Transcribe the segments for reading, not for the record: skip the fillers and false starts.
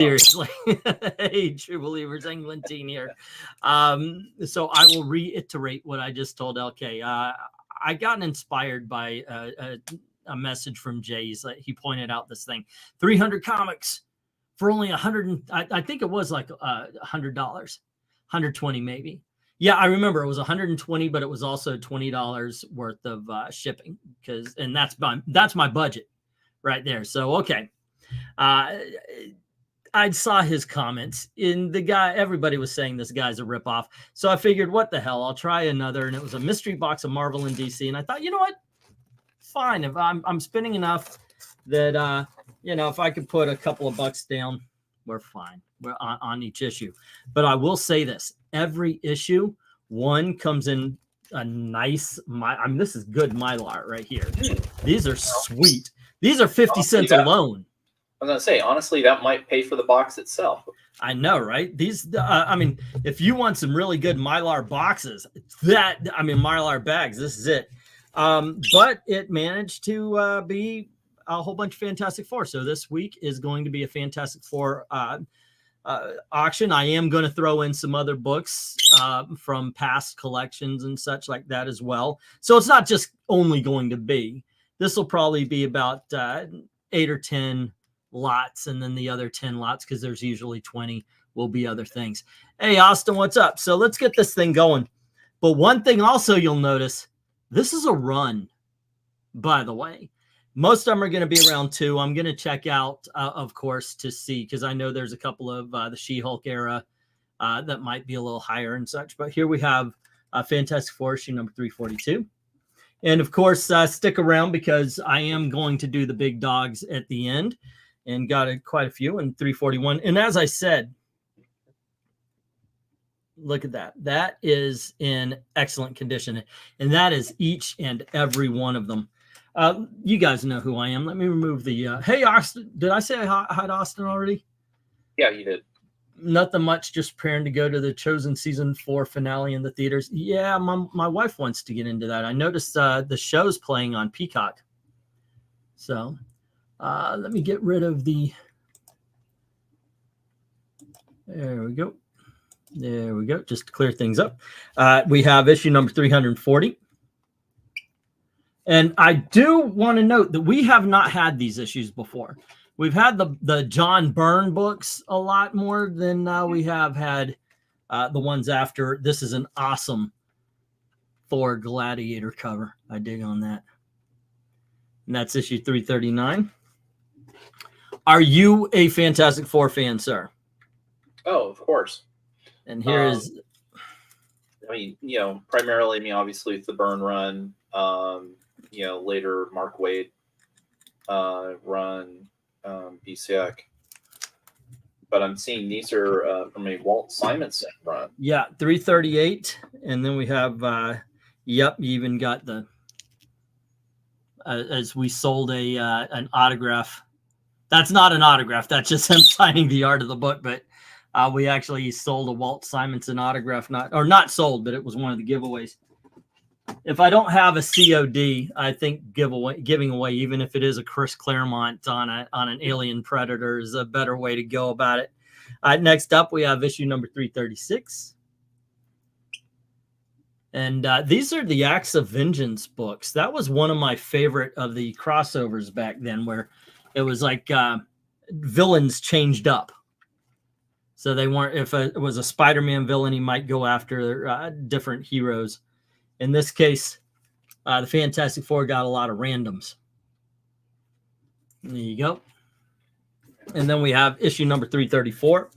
Seriously. Hey, true believers, England team here. So I will reiterate what I just told LK. I got inspired by a message from Jay's. He pointed out this thing, 300 comics for only 100. I think it was like $100, 120 maybe. Yeah, I remember it was 120, but it was also $20 worth of shipping, and that's my budget right there. So okay. I saw his comments in the guy. Everybody was saying this guy's a ripoff. So I figured, what the hell? I'll try another. And it was a mystery box of Marvel and DC. And I thought, you know what? Fine. If I'm spending enough that, you know, if I could put a couple of bucks down, we're fine. We're on each issue. But I will say this. Every issue, one comes in a nice, I mean, this is good Mylar right here. These are sweet. These are 50 cents alone. I was going to say, honestly, that might pay for the box itself. I know, right? These, I mean, if you want some really good Mylar boxes, Mylar bags, this is it. But it managed to be a whole bunch of Fantastic Four. So this week is going to be a Fantastic Four auction. I am going to throw in some other books from past collections and such like that as well. So it's not just only going to be. This will probably be about 8 or 10 lots, and then the other 10 lots, because there's usually 20, will be other things. Hey, Austin, what's up? So let's get this thing going. But one thing also you'll notice, this is a run, by the way. Most of them are going to be around 2. I'm going to check out, of course, to see, because I know there's a couple of the She-Hulk era that might be a little higher and such. But here we have Fantastic Four issue number 342. And, of course, stick around, because I am going to do the big dogs at the end. And got quite a few in 341. And as I said, look at that. That is in excellent condition. And that is each and every one of them. You guys know who I am. Let me remove the... hey, Austin. Did I say hi to Austin already? Yeah, you did. Nothing much. Just preparing to go to the Chosen Season 4 finale in the theaters. Yeah, my wife wants to get into that. I noticed the show's playing on Peacock. So... let me get rid of the, there we go. There we go. Just to clear things up. We have issue number 340. And I do want to note that we have not had these issues before. We've had the John Byrne books a lot more than we have had the ones after. This is an awesome Thor Gladiator cover. I dig on that. And that's issue 339. Are you a Fantastic Four fan, sir? Oh, of course. And here is... I mean, you know, primarily, I mean, obviously it's the Byrne run. You know, later Mark Waid run, BCX. But I'm seeing these are from a Walt Simonson run. Yeah, 338. And then we have, yep, you even got the... as we sold an autograph. That's not an autograph. That's just him signing the art of the book. But we actually sold a Walt Simonson autograph. Not sold, but it was one of the giveaways. If I don't have a COD, I think giving away, even if it is a Chris Claremont on an Alien Predator, is a better way to go about it. Next up, we have issue number 336. And these are the Acts of Vengeance books. That was one of my favorite of the crossovers back then, where it was like villains changed up. So they weren't, if it was a Spider-Man villain, he might go after different heroes. In this case, the Fantastic Four got a lot of randoms. There you go. And then we have issue number 334.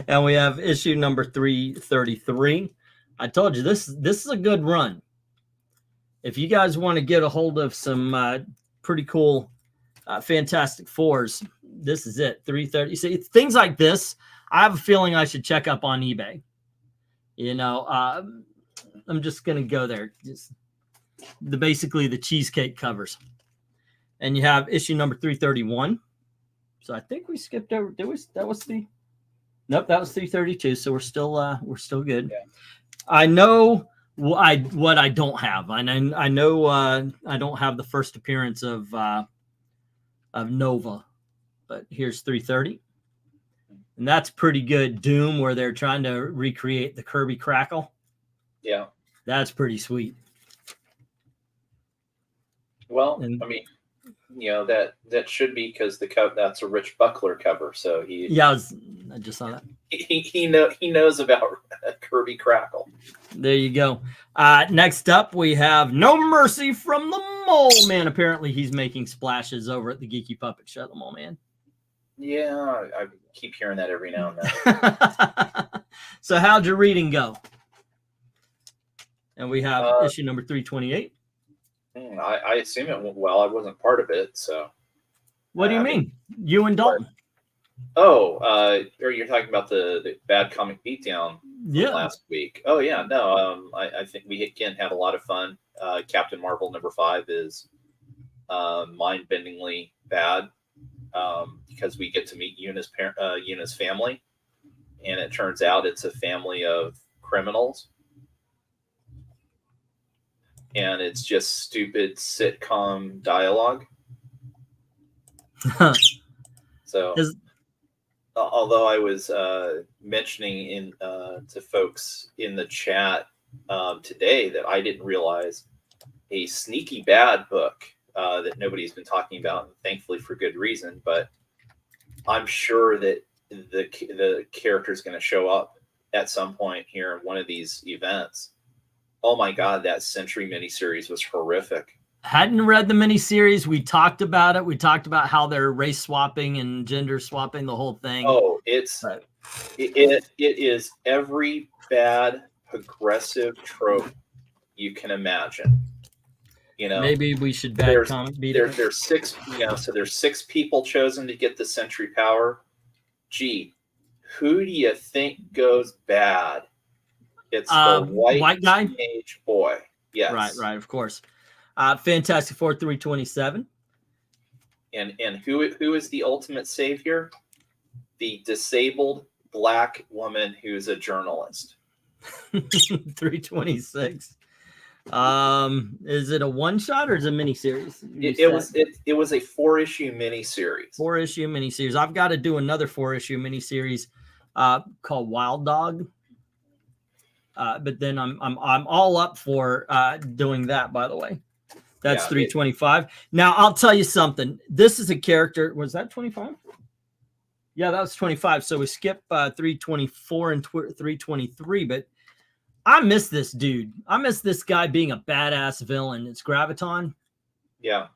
And we have issue number 333. I told you this is a good run. If you guys want to get a hold of some pretty cool Fantastic Fours, this is it. 330. See, things like this, I have a feeling I should check up on eBay. You know, I'm just gonna go there. Just basically the cheesecake covers. And you have issue number 331. So I think we skipped over. Nope, that was 332. So we're still good. Yeah. I know what I don't have. I know I don't have the first appearance of of Nova. But here's 330. And that's pretty good Doom where they're trying to recreate the Kirby Crackle. Yeah. That's pretty sweet. Well, I mean, you know, that should be because that's a Rich Buckler cover. So I just saw that. He knows about Kirby Crackle. There you go. Next up, we have No Mercy from the Mole Man. Apparently, he's making splashes over at the Geeky Puppet Show, the Mole Man. Yeah, I keep hearing that every now and then. So how'd your reading go? And we have issue number 328. I assume it went well. I wasn't part of it, so. What do you mean? You and Dalton? Oh, or you're talking about the Bad Comic Beatdown last week. Oh, yeah. No, I think we, again, had a lot of fun. Captain Marvel number 5 is mind-bendingly bad because we get to meet Una's family, and it turns out it's a family of criminals. And it's just stupid sitcom dialogue. So, although I was mentioning to folks in the chat today that I didn't realize a sneaky bad book that nobody's been talking about, and thankfully for good reason, but I'm sure that the character is going to show up at some point here in one of these events. Oh my God, that Century miniseries was horrific. Hadn't read the miniseries. We talked about it. We talked about how they're race swapping and gender swapping, the whole thing. Oh, it is every bad progressive trope you can imagine. You know, maybe we should there's 6, so there's 6 people chosen to get the Century power. Gee, who do you think goes bad? It's the white guy, teenage boy. Yes, right, of course. Fantastic Four 327. And who is the ultimate savior? The disabled black woman who's a journalist. 326. Is it a one shot or is it a miniseries? It was a 4-issue miniseries. 4-issue miniseries. I've got to do another 4-issue miniseries called Wild Dog. But then I'm all up for doing that, by the way. That's 325. Now I'll tell you something. This is a character. Was that 25? Yeah, that was 25. So we skip 324 and 323. But I miss this dude. I miss this guy being a badass villain. It's Graviton. Yeah.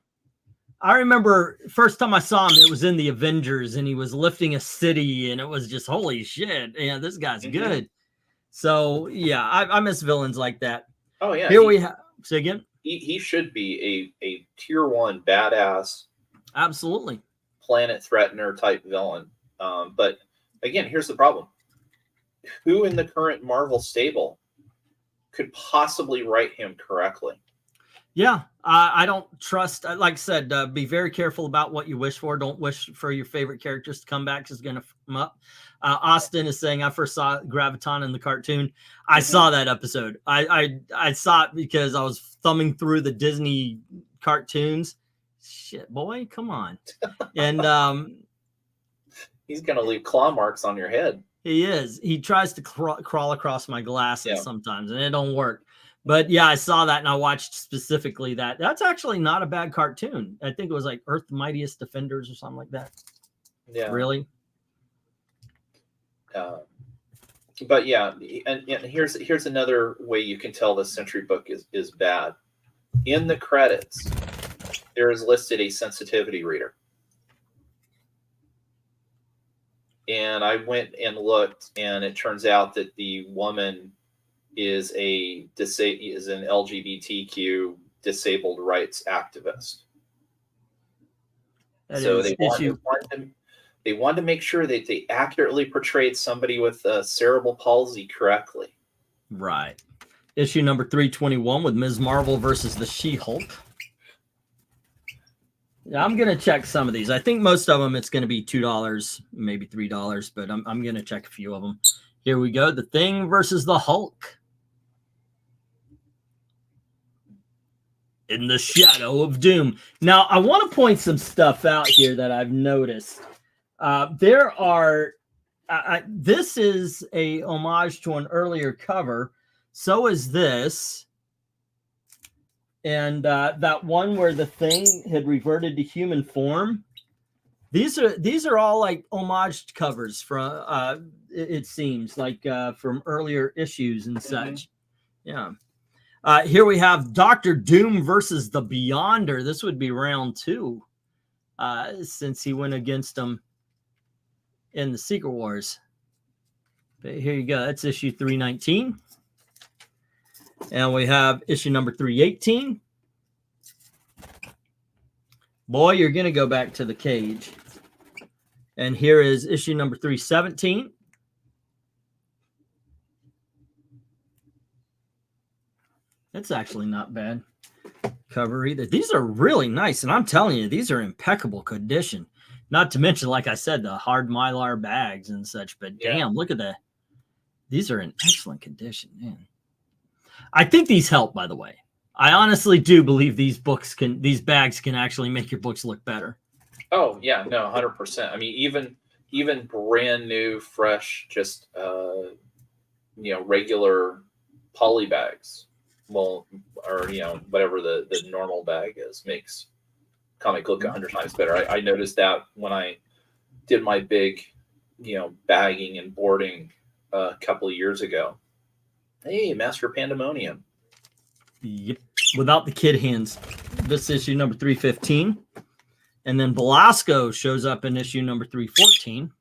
I remember first time I saw him, it was in the Avengers, and he was lifting a city, and it was just holy shit. Yeah, this guy's good. So yeah, I miss villains like that. Oh yeah. Here we have. Say again. He should be a tier 1 badass. Absolutely. Planet threatener type villain. But again, here's the problem. Who in the current Marvel stable could possibly write him correctly? Yeah, I don't trust. Like I said, be very careful about what you wish for. Don't wish for your favorite characters to come back. It's going to f them up. Austin is saying, I first saw Graviton in the cartoon. I saw that episode. I saw it because I was thumbing through the Disney cartoons. Shit, boy, come on. And he's going to leave claw marks on your head. He is. He tries to crawl across my glasses sometimes, and it don't work. But yeah, I saw that, and I watched specifically that. That's actually not a bad cartoon. I think it was like Earth's Mightiest Defenders or something like that. Yeah. Really? But yeah, and here's another way you can tell the Century book is bad. In the credits, there is listed a sensitivity reader. And I went and looked, and it turns out that the woman is an LGBTQ disabled rights activist. So they wanted to make sure that they accurately portrayed somebody with cerebral palsy correctly. Right. Issue number 321 with Ms. Marvel versus the She-Hulk. Yeah, I'm going to check some of these. I think most of them it's going to be $2, maybe $3, but I'm going to check a few of them. Here we go. The Thing versus the Hulk. in the Shadow of Doom. Now, I want to point some stuff out here that I've noticed. There are, this is a homage to an earlier cover. So is this. And that one where the Thing had reverted to human form. These are all like homaged covers from, it seems like from earlier issues and such. Yeah. Here we have Dr. Doom versus the Beyonder. This would be round 2, since he went against him in the Secret Wars. But here you go. That's issue 319. And we have issue number 318. Boy, you're going to go back to the cage. And here is issue number 317. That's actually not bad cover either. These are really nice. And I'm telling you, these are impeccable condition. Not to mention, like I said, the hard Mylar bags and such. But damn, look at that. These are in excellent condition, man. I think these help, by the way. I honestly do believe these bags can actually make your books look better. Oh yeah, no, 100%. I mean, even brand new, fresh, just regular poly bags, well, or whatever the normal bag is, makes comic look 100 times better. I noticed that when I did my big, bagging and boarding a couple of years ago. Hey, Master Pandemonium. Yep. Without the kid hands. This issue number 315. And then Belasco shows up in issue number 314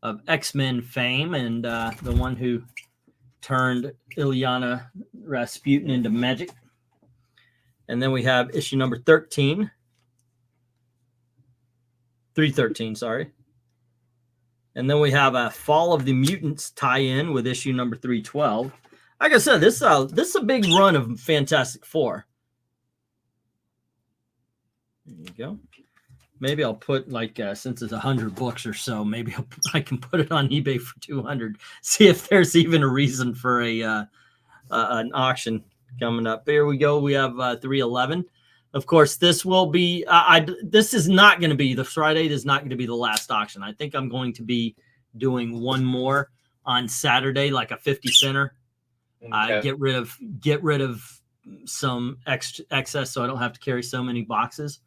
of X-Men fame, and the one who turned Ilyana Rasputin into magic. And then we have issue number 313, sorry. And then we have a Fall of the Mutants tie-in with issue number 312. Like I said, this is a big run of Fantastic Four. There you go. Maybe I'll put, like, since it's 100 books or so, maybe I can put it on eBay for 200. See if there's even a reason for an auction coming up. Here we go. We have 311. Of course, this will be. This is not going to be the Friday. Is not going to be the last auction. I think I'm going to be doing one more on Saturday, like a 50 center. Okay. Get rid of some excess, so I don't have to carry so many boxes.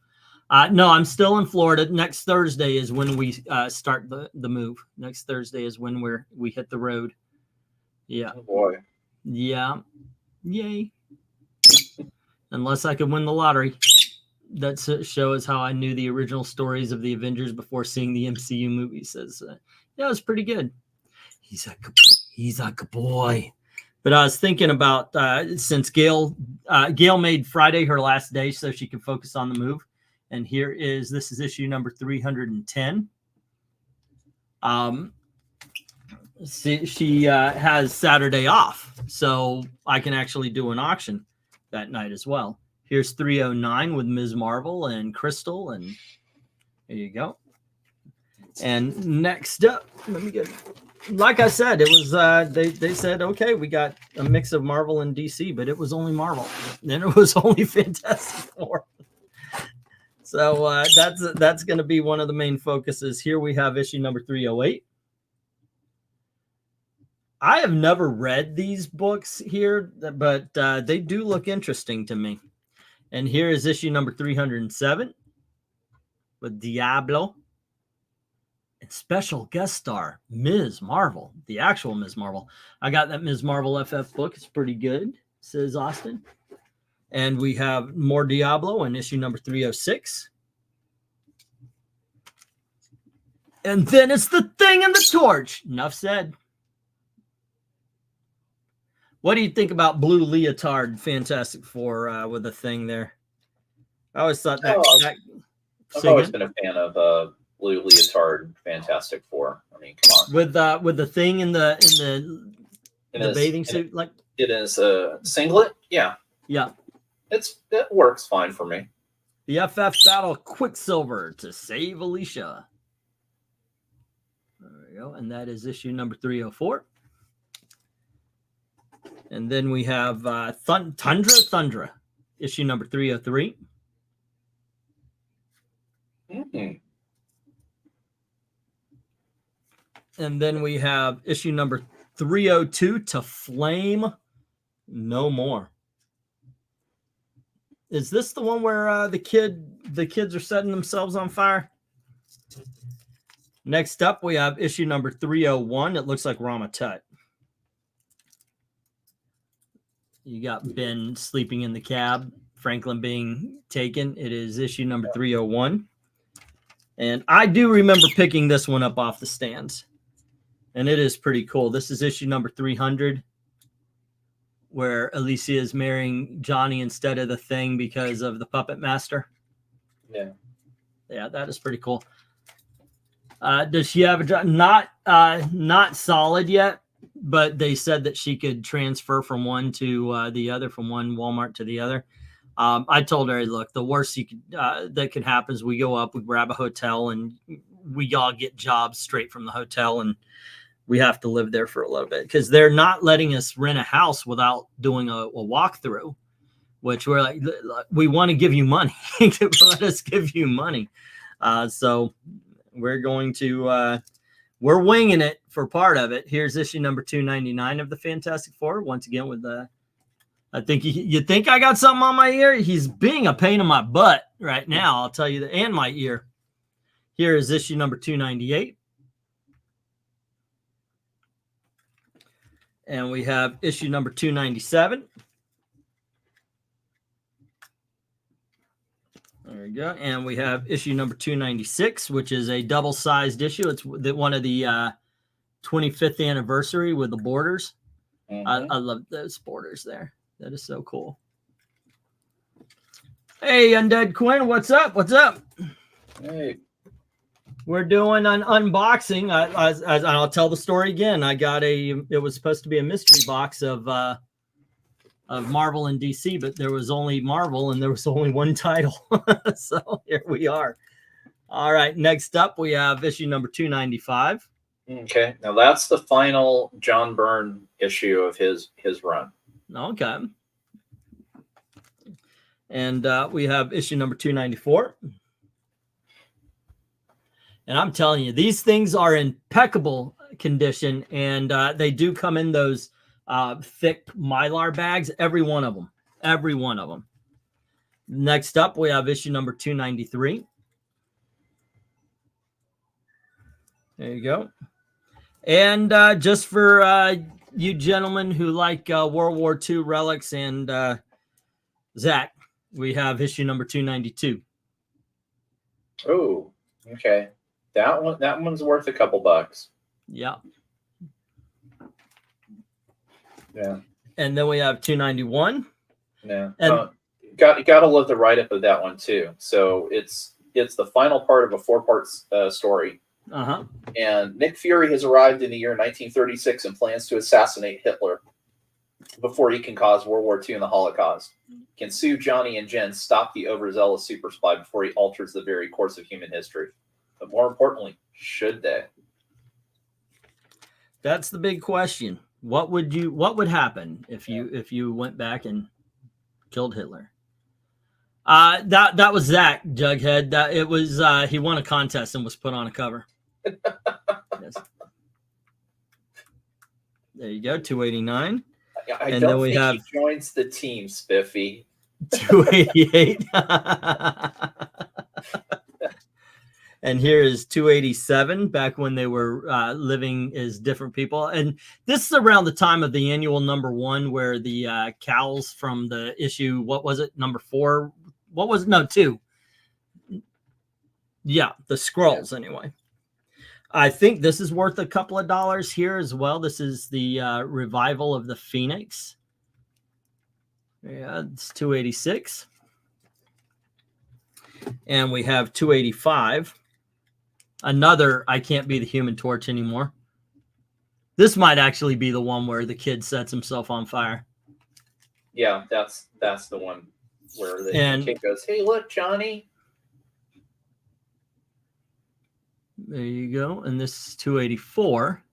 No, I'm still in Florida. Next Thursday is when we start the move. Next Thursday is when we hit the road. Yeah. Oh boy. Yeah. Yay. Unless I could win the lottery. That shows how I knew the original stories of the Avengers before seeing the MCU movie. Says, yeah, it was pretty good. He's a good boy. But I was thinking about since Gail made Friday her last day so she could focus on the move. And this is issue number 310. She has Saturday off, so I can actually do an auction that night as well. Here's 309 with Ms. Marvel and Crystal, and there you go. And next up, let me get. Like I said, it was they said, okay, we got a mix of Marvel and DC, but it was only Marvel. Then it was only Fantastic Four. So that's going to be one of the main focuses. Here we have issue number 308. I have never read these books here, but they do look interesting to me. And here is issue number 307 with Diablo. And special guest star, Ms. Marvel, the actual Ms. Marvel. I got that Ms. Marvel FF book. It's pretty good, says Austin. And we have more Diablo in issue number 306. And then it's the Thing and the Torch. Enough said. What do you think about Blue Leotard Fantastic Four with the Thing there? I always thought that. I've always been a fan of Blue Leotard Fantastic Four. I mean, come on. With the Thing in the bathing suit, like it is a singlet. Yeah. Yeah. It works fine for me. The FF battle Quicksilver to save Alicia. There we go. And that is issue number 304. And then we have Thundra. issue number 303. And then we have issue number 302, To Flame No More. Is this the one where the kids are setting themselves on fire? Next up, we have issue number 301. It looks like Rama Tut. You got Ben sleeping in the cab, Franklin being taken. It is issue number 301. And I do remember picking this one up off the stands. And it is pretty cool. This is issue number 300, where Alicia is marrying Johnny instead of the Thing because of the Puppet Master. Yeah. Yeah, that is pretty cool. Does she have a job? Not solid yet, but they said that she could transfer from one to the other, from one Walmart to the other. I told her, look, the worst that could happen is we go up, we grab a hotel, and we all get jobs straight from the hotel, and we have to live there for a little bit because they're not letting us rent a house without doing a walkthrough, which we're like, we want to give you money. Let us give you money. So we're going to, we're winging it for part of it. Here's issue number 299 of the Fantastic Four. Once again, with the, I think you think I got something on my ear. He's being a pain in my butt right now. I'll tell you that, and my ear. Here is issue number 298. And we have issue number 297. There we go. And we have issue number 296, which is a double-sized issue. It's one of the 25th anniversary with the borders. I love those borders there. That is so cool. Hey, Undead Quinn, what's up? What's up? Hey. We're doing an unboxing. I'll tell the story again. I got it was supposed to be a mystery box of Marvel and DC, but there was only Marvel and there was only one title. So here we are. All right. Next up, we have issue number 295. Okay. Now that's the final John Byrne issue of his run. Okay. And we have issue number 294. And I'm telling you, these things are in impeccable condition, and they do come in those thick Mylar bags, every one of them. Every one of them. Next up, we have issue number 293. There you go. And just for you gentlemen who like World War II relics and Zach, we have issue number 292. Oh, okay. That one's worth a couple bucks. Yeah. Yeah. And then we have 291. Yeah. And got to love the write-up of that one too. So it's the final part of a 4-part story. And Nick Fury has arrived in the year 1936 and plans to assassinate Hitler before he can cause World War II and the Holocaust. Can Sue, Johnny, and Jen stop the overzealous super spy before he alters the very course of human history? But more importantly, should they? That's the big question. What would happen if you went back and killed Hitler? That was Zach, Jughead. That it was he won a contest and was put on a cover. Yes. There you go, 289. I don't think he joins the team, Spiffy. 288. And here is 287, back when they were living as different people. And this is around the time of the annual #1, where the cows from the issue, what was it, #4? What was it? No, 2. Yeah, the Skrulls, anyway. I think this is worth a couple of dollars here as well. This is the revival of the Phoenix. Yeah, it's 286. And we have 285. Another, I Can't Be the Human Torch Anymore. This might actually be the one where the kid sets himself on fire. Yeah, that's the one where the kid goes, "Hey, look, Johnny." There you go. And this is 284.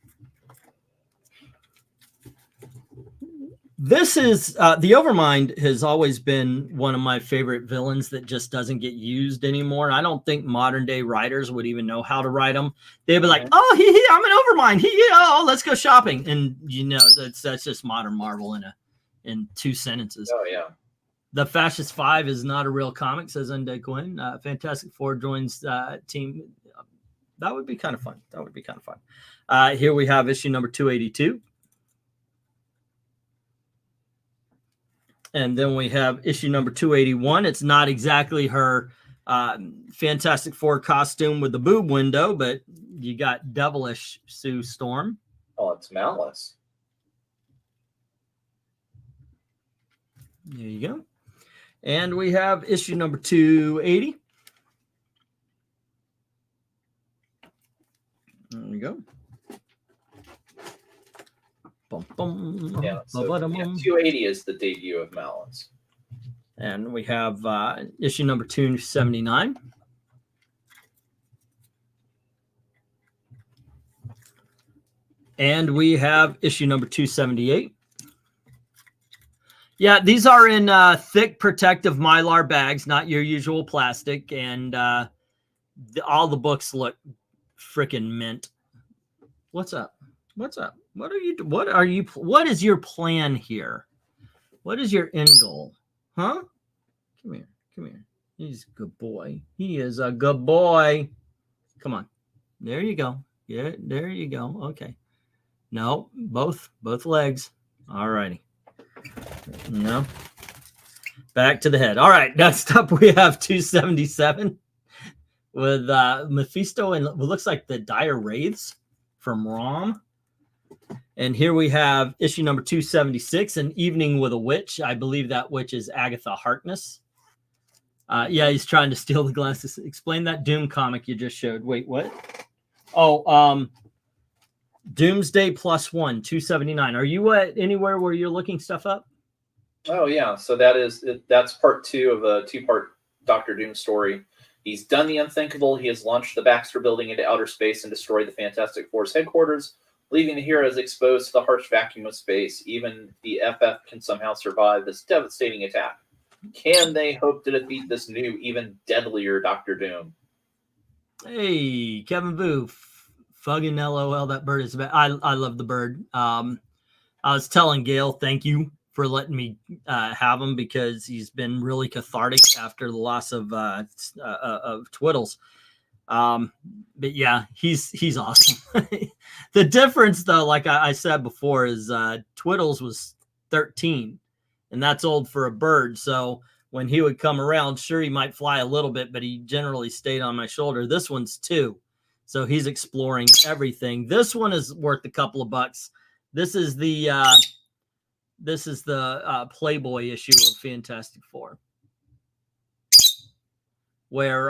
This is the Overmind has always been one of my favorite villains that just doesn't get used anymore. I don't think modern day writers would even know how to write them. They'd be like, "Oh, I'm an Overmind. Oh, let's go shopping." And you know, that's just modern Marvel in 2 sentences. Oh yeah. The Fascist Five is not a real comic, says Undead Quinn. Fantastic Four joins team. That would be kind of fun. That would be kind of fun. Here we have issue number 282. And then we have issue number 281. It's not exactly her Fantastic Four costume with the boob window, but you got Devilish Sue Storm. Oh, it's Malice. There you go. And we have issue number 280. There we go. Bum, bum, yeah, so 280 is the debut of Malice. And we have issue number 279. And we have issue number 278. Yeah, these are in thick protective Mylar bags, not your usual plastic. And all the books look freaking mint. What's up? What's up? What is your plan here? What is your end goal? Huh? Come here. Come here. He's a good boy. He is a good boy. Come on. There you go. Yeah, there you go. Okay. No, both legs. All righty. No. Back to the head. All right. Next up, we have 277 with Mephisto and what looks like the Dire Wraiths from ROM. And here we have issue number 276, An Evening with a Witch. I believe that witch is Agatha Harkness. Yeah, he's trying to steal the glasses. Explain that Doom comic you just showed. Wait, what? Oh, Doomsday +1, 279. Are you anywhere where you're looking stuff up? Oh yeah, so that's part 2 of a 2-part Doctor Doom story. He's done the unthinkable. He has launched the Baxter Building into outer space and destroyed the Fantastic Four's headquarters, leaving the heroes exposed to the harsh vacuum of space. Even the FF can somehow survive this devastating attack. Can they hope to defeat this new, even deadlier Doctor Doom? Hey, Kevin Booth. Fucking LOL, that bird is bad. I love the bird. I was telling Gail, thank you for letting me have him, because he's been really cathartic after the loss of Twiddles. But yeah, he's awesome. The difference, though, like I said before, is Twiddles was 13, and that's old for a bird. So when he would come around, sure, he might fly a little bit, but he generally stayed on my shoulder. This one's 2, so he's exploring everything. This one is worth a couple of bucks. This is the Playboy issue of Fantastic Four, where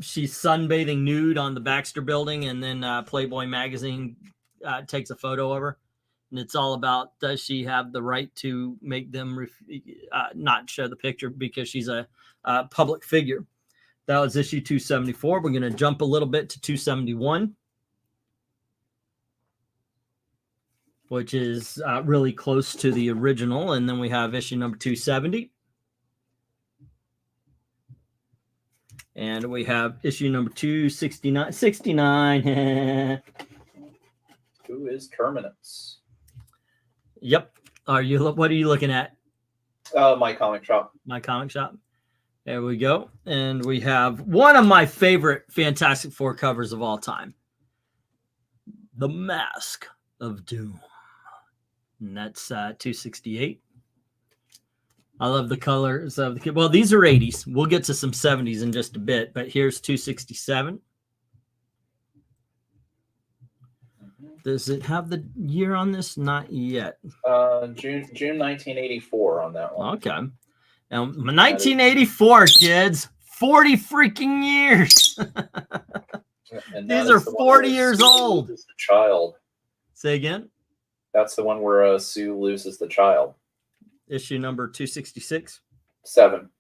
she's sunbathing nude on the Baxter Building, and then Playboy magazine takes a photo of her, and it's all about, does she have the right to make them not show the picture because she's a public figure. That was issue 274. We're going to jump a little bit to 271, which is really close to the original, and then we have issue number 270. And we have issue number 269. 69. Who is Terminus? Yep. What are you looking at? My comic shop. My comic shop. There we go. And we have one of my favorite Fantastic Four covers of all time. The Mask of Doom. And that's 268. I love the colors of the, well, these are 80s. We'll get to some 70s in just a bit, but here's 267. Does it have the year on this? Not yet. June 1984 on that one. Okay. Now, 1984, kids. 40 freaking years. These are 40 years old. The child. Say again? That's the one where Sue loses the child. Issue number 266? 7.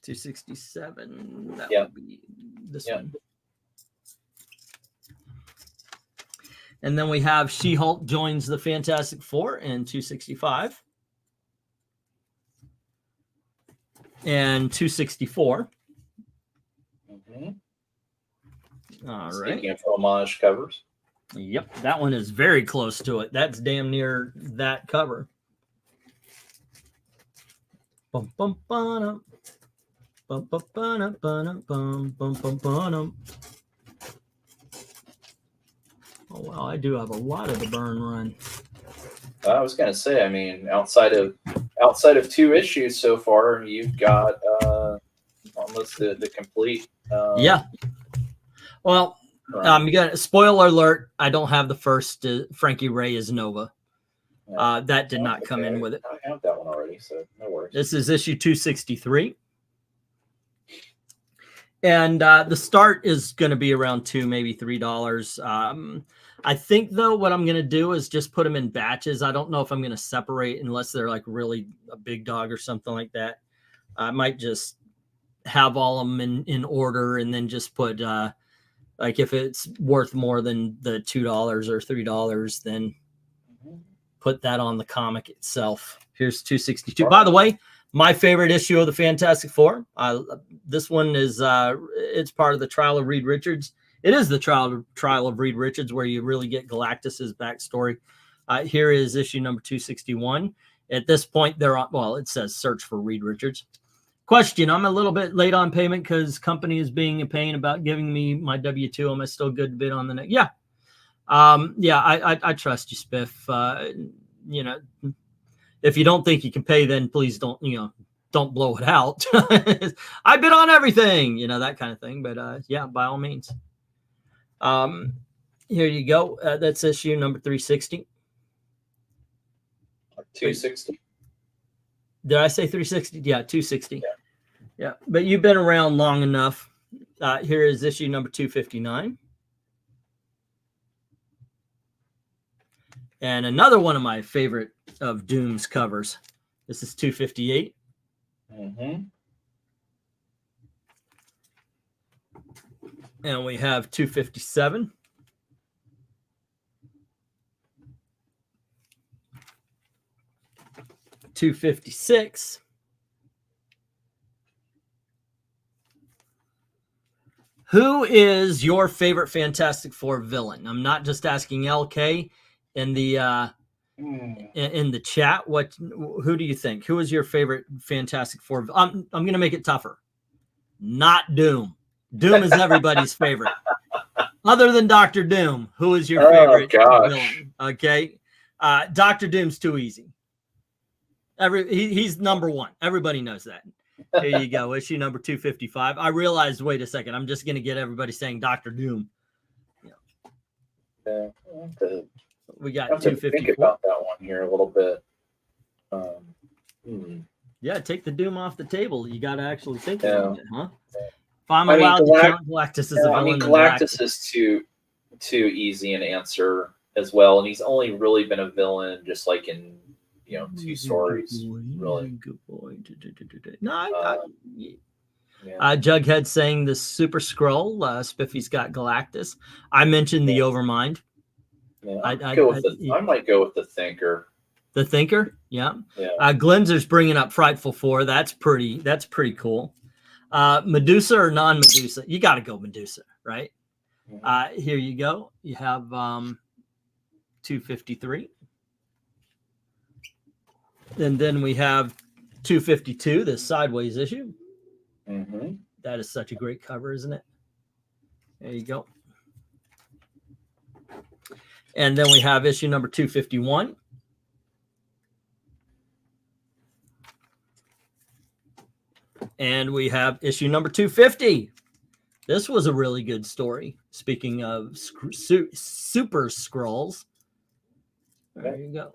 267. That would be this one. And then we have She-Hulk joins the Fantastic Four in 265. and 264. All right. Speaking of homage covers. Yep, that one is very close to it. That's damn near that cover. Bum, bum, ba-dum. Bum, bum, ba-dum, ba-dum, bum, bum, bum, ba-dum. Oh, wow, I do have a lot of the burn run. I was going to say, I mean, outside of 2 issues so far, you've got almost the complete. Yeah. Well, you got spoiler alert. I don't have the first Frankie Ray as Nova. That did not come in with it. I have that one already, so no worries. This is issue 263. And the start is going to be around $2, maybe $3. I think, though, what I'm going to do is just put them in batches. I don't know if I'm going to separate unless they're like really a big dog or something like that. I might just have all of them in order and then just put, like, if it's worth more than the $2 or $3, then put that on the comic itself. Here's 262. By the way, my favorite issue of the Fantastic Four. This one is it's part of the Trial of Reed Richards. It is the trial of Reed Richards where you really get Galactus's backstory. Here is issue number 261. At this point, they're on. Well, it says search for Reed Richards. Question: I'm a little bit late on payment because company is being a pain about giving me my W-2. Am I still good to bid on the next? Yeah, yeah. I trust you, Spiff. You know. If you don't think you can pay, then please don't, don't blow it out. I bid on everything, that kind of thing. But yeah, by all means. Here you go. That's issue number 360. 260. Did I say 360? Yeah, 260. Yeah. But you've been around long enough. Here is issue number 259. And another one of my favorite of Doom's covers. This is 258. And we have 257. $256. Who is your favorite Fantastic Four villain? I'm not just asking LK in the in the chat. Who do you think? Who is your favorite Fantastic Four? I'm going to make it tougher. Not Doom. Doom is everybody's favorite. Other than Dr. Doom, who is your favorite villain? Okay. Dr. Doom's too easy. He's number one. Everybody knows that. Here you go. Issue number 255. I realized, wait a second, I'm just going to get everybody saying Dr. Doom. Yeah. We got 254. Think about that one here a little bit. Yeah, take the Doom off the table. You got to actually think about it, huh? If I'm allowed to count Galactus as a villain. I mean, Galactus is too easy an answer as well, and he's only really been a villain just like in 2 stories. Really. Good boy. No, Jughead saying the Super Skrull. Spiffy's got Galactus. I mentioned the Overmind. Yeah, I might go with the Thinker. The Thinker, yeah. Glenzer's bringing up Frightful Four. That's pretty cool. Medusa or non-Medusa? You got to go Medusa, right? Here you go. You have 253. And then we have 252, this sideways issue. That is such a great cover, isn't it? There you go. And then we have issue number 251. And we have issue number 250. This was a really good story. Speaking of Super Skrulls. There you go.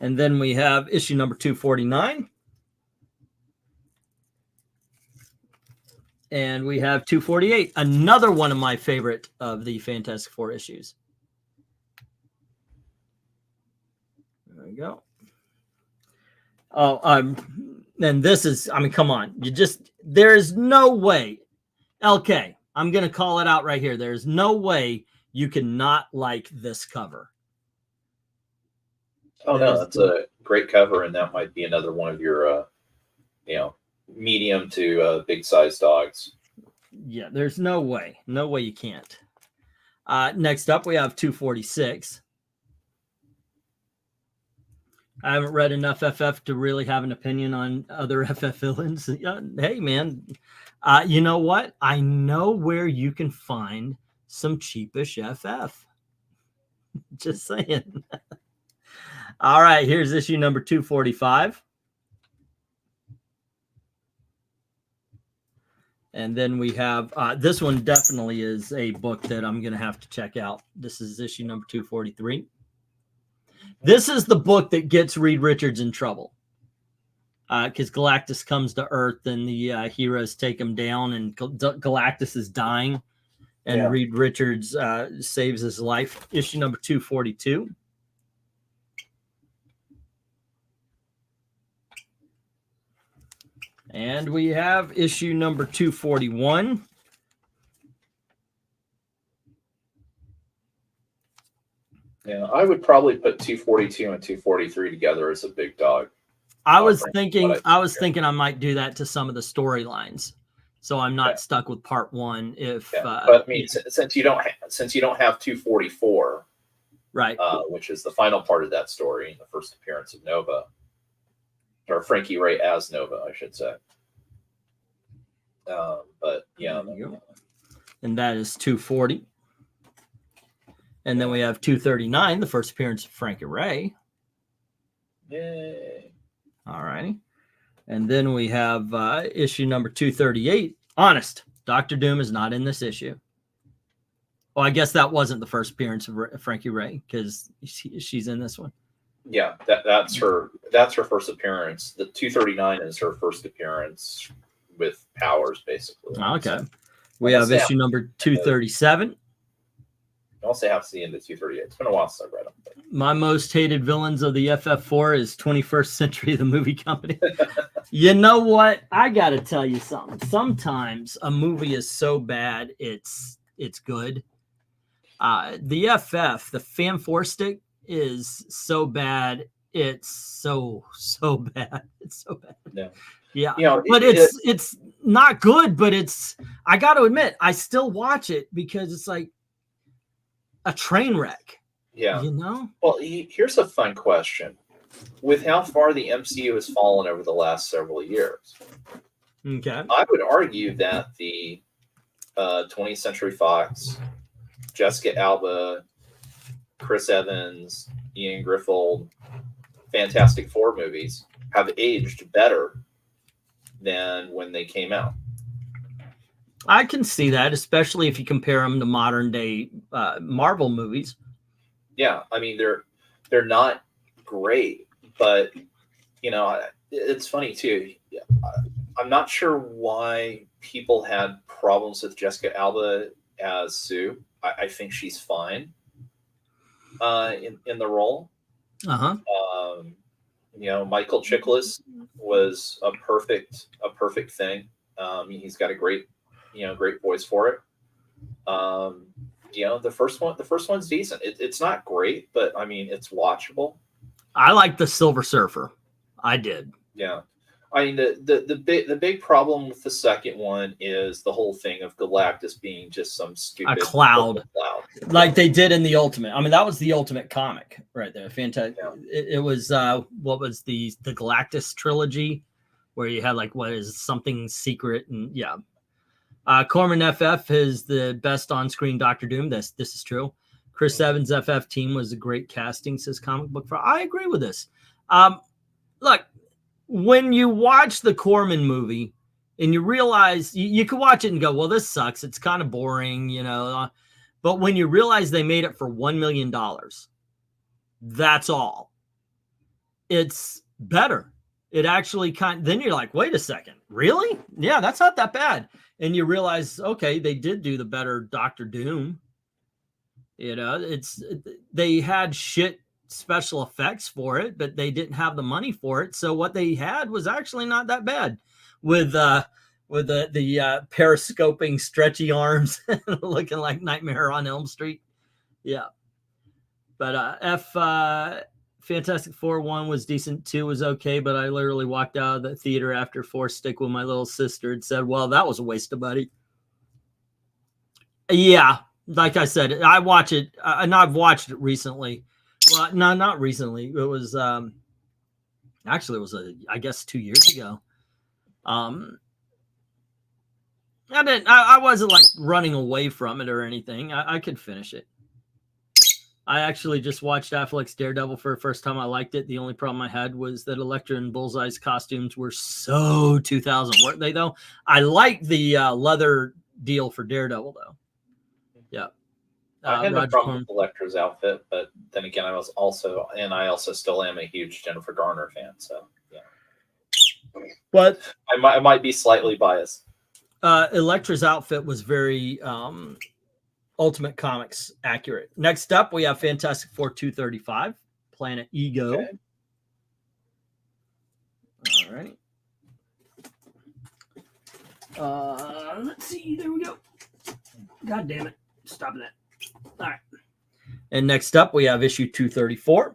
And then we have issue number 249. And we have 248, another one of my favorite of the Fantastic Four issues. There we go. And this is, I mean, come on. There is no way. LK, I'm going to call it out right here. There's no way you cannot like this cover. Oh, no, that's a great cover, and that might be another one of your you know, medium to big size dogs. Yeah, there's no way you can't. Next up, we have 246. I haven't read enough FF to really have an opinion on other FF villains. Hey, man, you know what? I know where you can find some cheapish FF. Just saying. All right, here's issue number 245. And then we have, this one definitely is a book that I'm going to have to check out. This is issue number 243. This is the book that gets Reed Richards in trouble. Because Galactus comes to Earth and the heroes take him down, and Galactus is dying. And Reed Richards saves his life. Issue number 242. And we have issue number 241. Yeah, I would probably put 242 and 243 together as a big dog. I was thinking I might do that to some of the storylines, so I'm not stuck with part one. But I mean, since you don't have 244, right, which is the final part of that story, the first appearance of Nova. Or Frankie Ray as Nova, I should say. But yeah. And that is 240. And then we have 239, the first appearance of Frankie Ray. Yay. All righty. And then we have issue number 238. Honest, Dr. Doom is not in this issue. Well, I guess that wasn't the first appearance of Frankie Ray, because she's in this one. Yeah, that's her first appearance. The 239 is her first appearance with powers, basically. Okay. We have issue number 237. I also have to see into 238. It's been a while since I've read them. My most hated villains of the FF4 is 21st Century, the movie company. You know what? I got to tell you something. Sometimes a movie is so bad, it's good. The FF, the Fan 4 stick, is so bad. It's so bad. It's so bad. Yeah. You know, but it's not good, but I got to admit, I still watch it because it's like a train wreck. Yeah. You know? Well, here's a fun question. With how far the MCU has fallen over the last several years, okay, I would argue that the 20th Century Fox, Jessica Alba, Chris Evans, Ian Griffold, Fantastic Four movies have aged better than when they came out. I can see that, especially if you compare them to modern day Marvel movies. Yeah, I mean they're not great, but you know, it's funny too. I'm not sure why people had problems with Jessica Alba as Sue. I think she's fine in the role. You know, Michael Chiklis was a perfect thing. He's got a great voice for it. You know, the first one's decent. It's not great, but I mean, it's watchable. I like the Silver Surfer. I did. Yeah. I mean, the big problem with the second one is the whole thing of Galactus being just some stupid cloud, like they did in the Ultimate. I mean, that was the Ultimate comic right there. Fantastic. Yeah. It was what was the Galactus trilogy, where you had like what is something secret, and yeah. Corman FF is the best on-screen Doctor Doom. This is true. Chris Evans' FF team was a great casting, says Comic Book Pro. I agree with this. Look, when you watch the Corman movie and you realize you could watch it and go, well, this sucks. It's kind of boring, you know. But when you realize they made it for $1 million, that's all. It's better. It actually then you're like, wait a second, really? Yeah, that's not that bad. And you realize, okay, they did do the better Doctor Doom. You know, they had shit special effects for it, but they didn't have the money for it. So what they had was actually not that bad, with the periscoping stretchy arms looking like Nightmare on Elm Street. Yeah. But Fantastic Four 1 was decent, 2 was okay, but I literally walked out of the theater after 4 stick with my little sister and said, well, that was a waste of money. Yeah, like I said, I watch it, and I've watched it recently. Well, no, not recently. It was actually it was I guess 2 years ago. I wasn't like running away from it or anything. I could finish it. I actually just watched Affleck's Daredevil for the first time. I liked it. The only problem I had was that Elektra and Bullseye's costumes were so 2000, weren't they, though? I like the leather deal for Daredevil, though. Yeah. I had no problem with Elektra's outfit, but then again, I also still am a huge Jennifer Garner fan, so yeah. But I might be slightly biased. Elektra's outfit was very Ultimate Comics accurate. Next up, we have Fantastic Four 235, Planet Ego. Okay. All right. Let's see. There we go. God damn it. Stop that. All right. And next up, we have issue 234.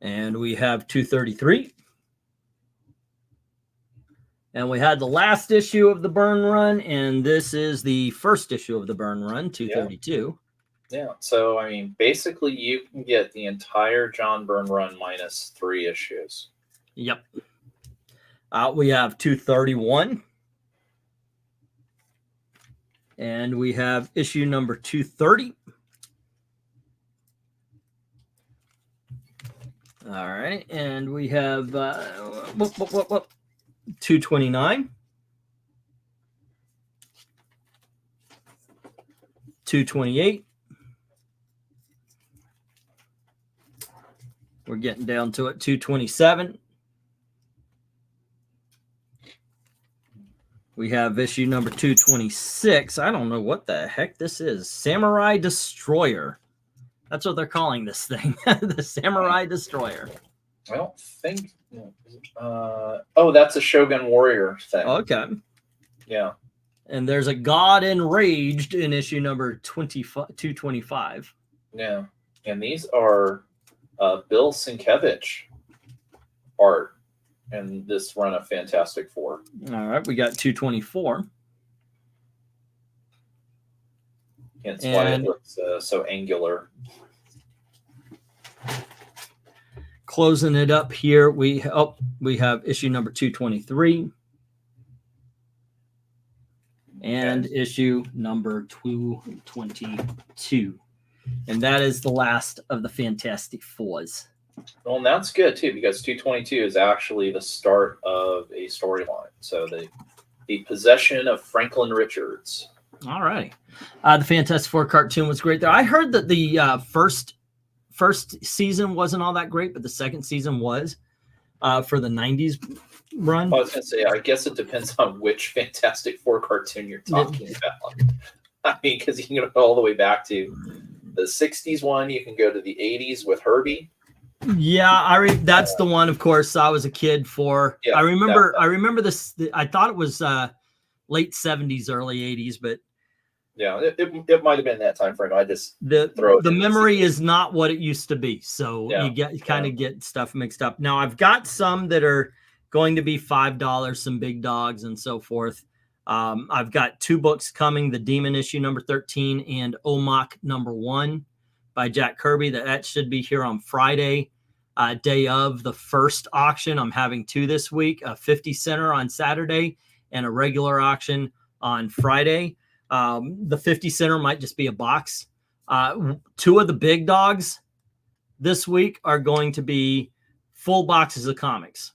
And we have 233. And we had the last issue of the Byrne run, and this is the first issue of the Byrne run, 232. Yeah. So, I mean, basically you can get the entire John Byrne run minus 3 issues. Yep. We have 231. And we have issue number 230. All right. And we have 229. 228. We're getting down to it. 227. We have issue number 226. I don't know what the heck this is. Samurai Destroyer. That's what they're calling this thing. The Samurai Destroyer. I don't think. Oh, that's a Shogun Warrior thing. Okay. Yeah. And there's a God Enraged in issue number 225. Yeah. And these are Bill Sienkiewicz art and this run of Fantastic Four. All right. We got 224. Hence why it looks so angular. Closing it up here, we have issue number 223 and issue number 222, and that is the last of the Fantastic Fours. Well, and that's good too, because 222 is actually the start of a storyline. So the possession of Franklin Richards. All right, the Fantastic Four cartoon was great there. I heard that the first season wasn't all that great, but the second season was for the 90s run. I was going to say, I guess it depends on which Fantastic Four cartoon you're talking about. I mean, because you can go all the way back to the 60s one. You can go to the 80s with Herbie. Yeah, that's the one, of course, I was a kid for. Yeah, I remember this. I thought it was late 70s, early 80s, but yeah, it might have been that time frame. I just the memory is not what it used to be, so you kind of get stuff mixed up. Now I've got some that are going to be $5, some big dogs and so forth. I've got 2 books coming: the Demon issue number 13 and Omok number 1 by Jack Kirby. That should be here on Friday, day of the first auction. I'm having 2 this week: a 50 center on Saturday and a regular auction on Friday. The 50 center might just be a box. 2 of the big dogs this week are going to be full boxes of comics.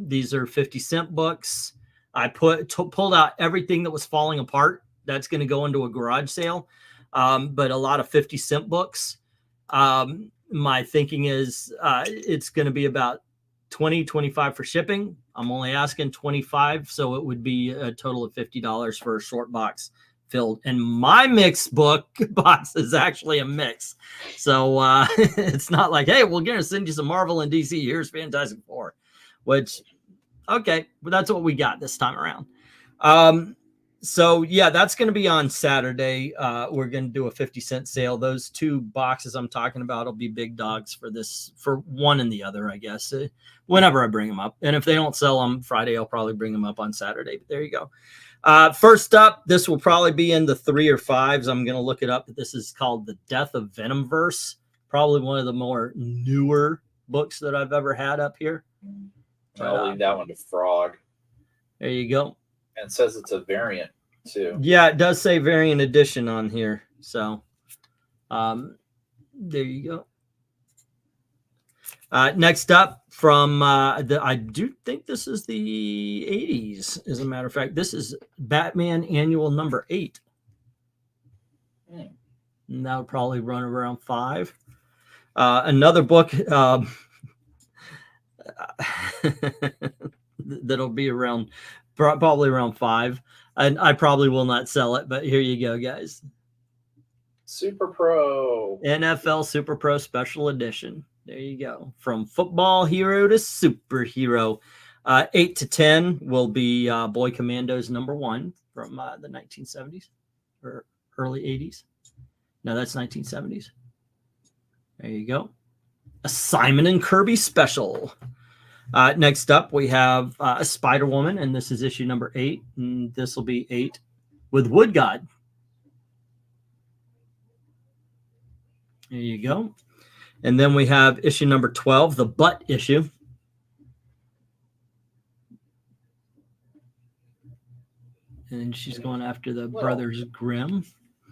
These are 50-cent books. I pulled out everything that was falling apart. That's going to go into a garage sale. But a lot of 50-cent books. My thinking is it's going to be about $20-25 for shipping. I'm only asking $25, so it would be a total of $50 for a short box filled. And my mix book box is actually a mix, so it's not like, hey, we're gonna send you some Marvel and DC. Here's Fantastic Four, which okay, but that's what we got this time around. So yeah, that's going to be on Saturday. We're going to do a 50-cent sale. Those 2 boxes I'm talking about will be big dogs for this, for one and the other, I guess, whenever I bring them up. And if they don't sell them Friday, I'll probably bring them up on Saturday. But there you go. First up, this will probably be in the 3 or 5s. I'm going to look it up. This is called The Death of Venomverse. Probably one of the more newer books that I've ever had up here. I'll leave that one to Frog. There you go. And it says it's a variant too. Yeah, it does say variant edition on here. So there you go. Next up from I do think this is the 80s, as a matter of fact. This is Batman Annual number 8. And that'll probably run around 5. Another book that'll be around probably around 5, and I probably will not sell it, but here you go, guys. Super Pro NFL Super Pro Special Edition. There you go. From football hero to superhero. 8 to 10 will be Boy Commandos number 1 from the 1970s or early 80s. No, that's 1970s. There you go. A Simon and Kirby special. Next up, we have a Spider-Woman, and this is issue number 8, and this will be 8 with Wood God. There you go. And then we have issue number 12, the Butt issue. And she's going after the Brothers Grimm.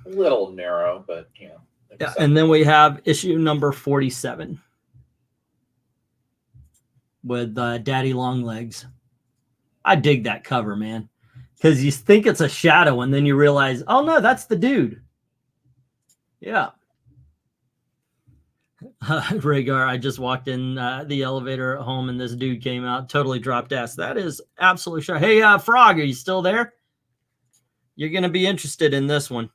A little narrow, but you know. Yeah, and then we have issue number 47. With Daddy Longlegs. I dig that cover, man, because you think it's a shadow and then you realize, oh no, that's the dude. Yeah. Rhaegar, I just walked in the elevator at home and this dude came out, totally dropped ass. That is absolutely sure. Hey, Frog, are you still there? You're going to be interested in this one.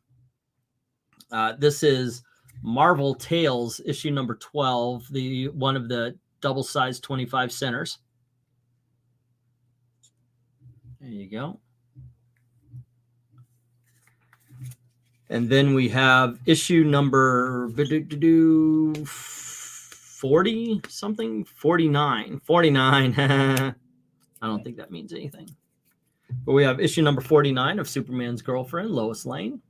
This is Marvel Tales, issue number 12, the one of the double-sized 25 centers. There you go. And then we have issue number 40 something, 49. I don't think that means anything. But we have issue number 49 of Superman's girlfriend, Lois Lane.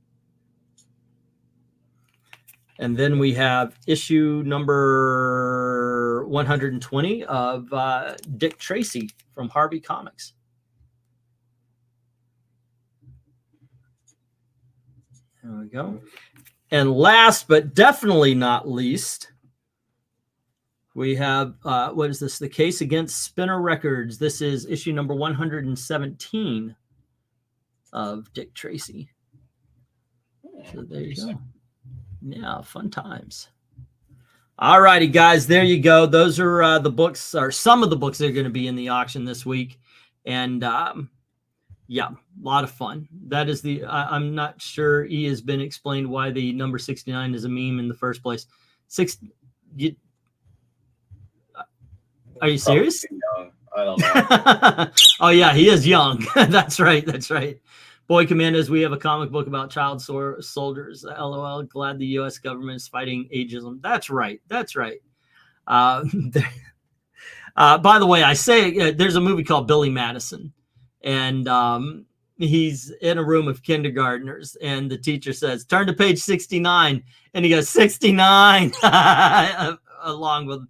And then we have issue number 120 of Dick Tracy from Harvey Comics. There we go. And last but definitely not least, we have, what is this? The Case Against Spinner Records. This is issue number 117 of Dick Tracy. So there you go. Yeah, fun times. All righty, guys, there you go. Those are the books, or some of the books that are going to be in the auction this week. And yeah, a lot of fun. That is the, I'm not sure E has been explained why the number 69 is a meme in the first place. Are you serious? Young. I don't know. Oh, yeah, he is young. That's right. That's right. Boy Commandos, we have a comic book about child soldiers. LOL, glad the U.S. government is fighting ageism. That's right. That's right. By the way, I say there's a movie called Billy Madison, and he's in a room of kindergartners, and the teacher says, turn to page 69, and he goes, 69, along with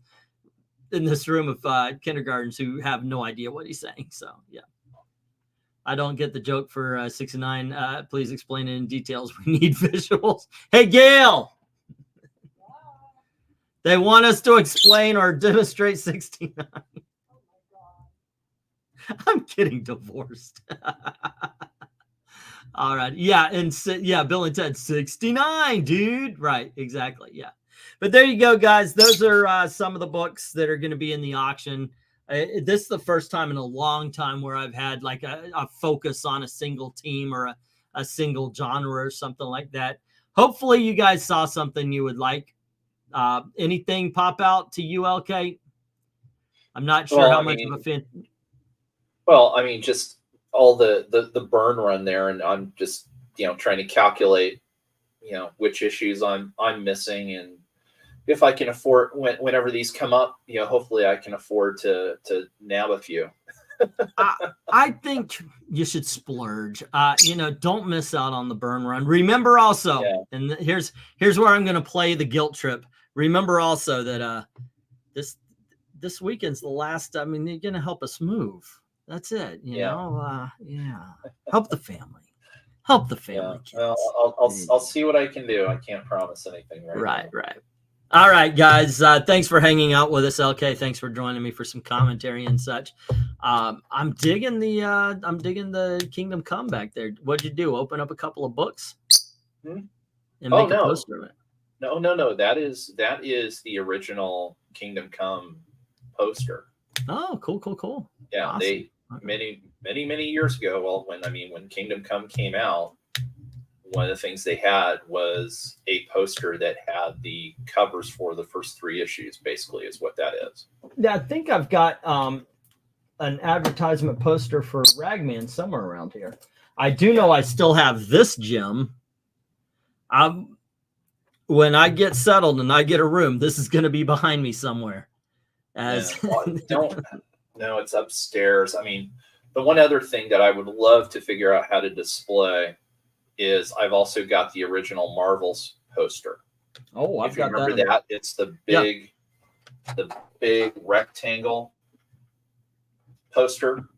in this room of kindergartners who have no idea what he's saying. So, yeah. I don't get the joke for 69. Please explain it in details. We need visuals. Hey, Gail. They want us to explain or demonstrate 69. Oh I'm getting divorced. All right. Yeah. And yeah, Bill and Ted 69, dude. Right. Exactly. Yeah. But there you go, guys. Those are some of the books that are going to be in the auction. This is the first time in a long time where I've had like a focus on a single team or a single genre or something like that. Hopefully you guys saw something you would like. Anything pop out to you, LK? I'm not sure how much of a fan. Well, I mean, just all the burn run there, and I'm just, you know, trying to calculate, you know, which issues I'm missing, and if I can afford, whenever these come up, you know, hopefully I can afford to nab a few. I think you should splurge. You know, don't miss out on the burn run. Remember also, and here's where I'm going to play the guilt trip. Remember also that this weekend's the last. I mean, you're going to help us move. That's it. You know, help the family. Help the family. Well, I'll see what I can do. I can't promise anything right now. Right. All right, guys. Thanks for hanging out with us, LK. Thanks for joining me for some commentary and such. I'm digging the Kingdom Come back there. What'd you do? Open up a couple of books and make a poster of it? No. That is the original Kingdom Come poster. Oh, cool. Yeah, awesome. They many years ago. Well, when Kingdom Come came out, one of the things they had was a poster that had the covers for the first 3 issues, basically, is what that is. Yeah, I think I've got an advertisement poster for Ragman somewhere around here. I do know I still have this gem. When I get settled and I get a room, this is going to be behind me somewhere. No, it's upstairs. I mean, the one other thing that I would love to figure out how to display is I've also got the original Marvels poster. Oh, I've got remember that. It's the big rectangle poster.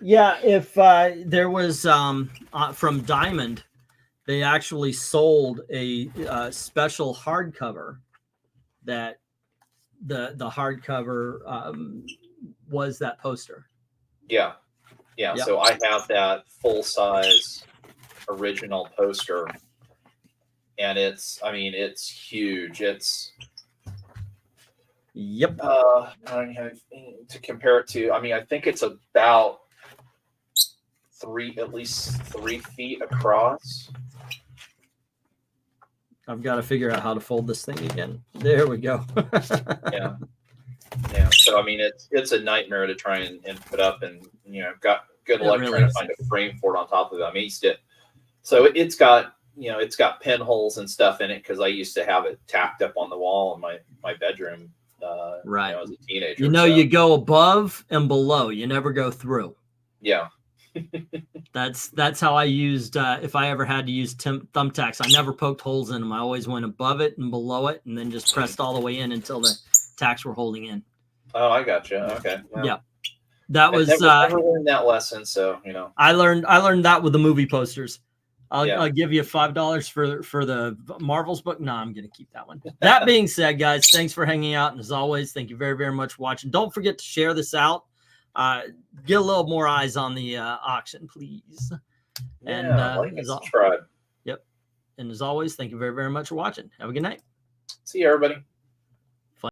Yeah, if there was from Diamond, they actually sold a special hardcover that the hardcover was that poster. Yeah. So I have that full-size original poster, and it's huge. It's to compare it to, I think it's about at least 3 feet across. I've got to figure out how to fold this thing again. There we go. Yeah. So it's a nightmare to try and put up, and got good luck trying to find a frame for it on top of it. So it's got pinholes and stuff in it, because I used to have it tacked up on the wall in my bedroom. Right. As a teenager. You go above and below. You never go through. Yeah. That's how I used. If I ever had to use thumbtacks, I never poked holes in them. I always went above it and below it, and then just pressed all the way in until the tacks were holding in. Oh, I gotcha. Okay. Well, yeah. That was never learned that lesson, so I learned that with the movie posters. I'll give you $5 for the Marvels book. No, I'm gonna keep that one. That being said, guys, thanks for hanging out, and as always, thank you very, very much for watching. Don't forget to share this out. Get a little more eyes on the auction, please. And like and subscribe. Yep. And as always, thank you very, very much for watching. Have a good night. See you, everybody.